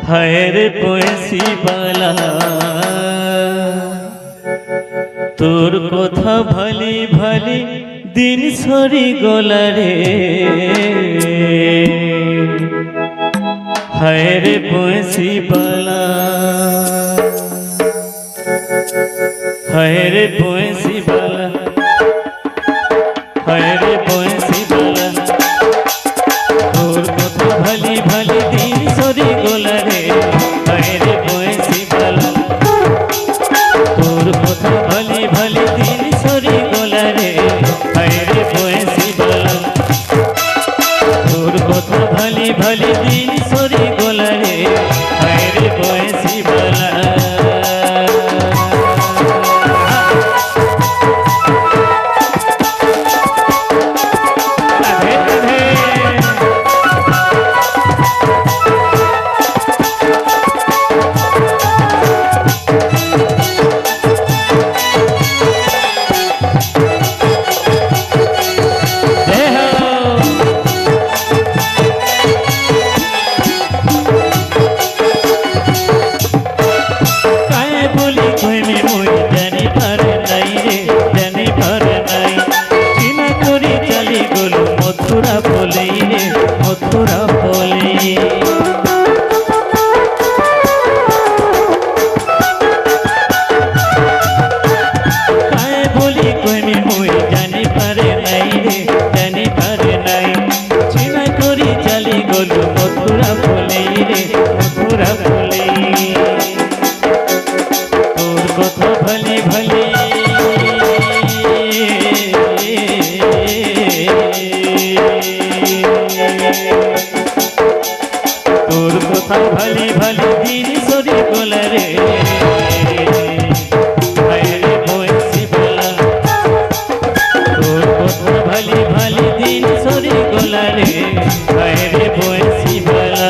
হায়ের পয়সি বালা তোর কথা ভালি ভালি দিন সরি গলারে হায়ের পয়সি বালা হায়ের পয়সি বালা হায়ের পয়সি বালা তোর কথা ভালি ভালি দিন সরি গলারে হায়ের পয়সি বালা তোর কথা ভালি ভালি দিন সরি গলারে হায়ের পয়সি বালা তোর কথা ভালি ভালি দিন সরি গলারে হায়ের পয়সি বালা মথুরা বলে রে মথুরা বলে কায় বলি কইমি মুই জানি পারে নাই রে জানি পারে নাই চিনা করি চালি গলু মথুরা বলে রে মথুরা বলে তোর কথা ভালি ভালি তোর কথা ভালি ভালি দিন সরি গলারে হায়ের পয়সি বালা তোর কথা ভালি ভালি দিন সরি গলারে হায়ের পয়সি বালা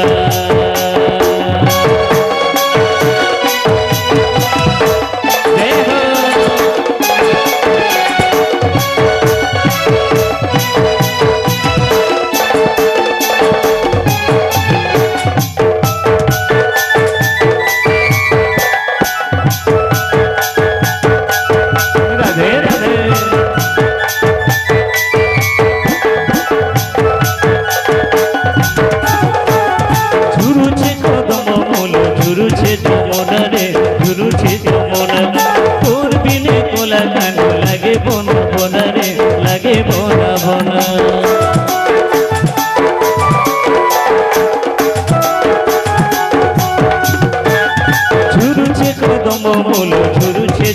ঝুরুছে যমুনারে ঝুরুছে যমুনা তোর বিনে কোলা গান লাগে বন বনারে লাগে বনা বনা ঝুরুছে কদম মূল ঝুরুছে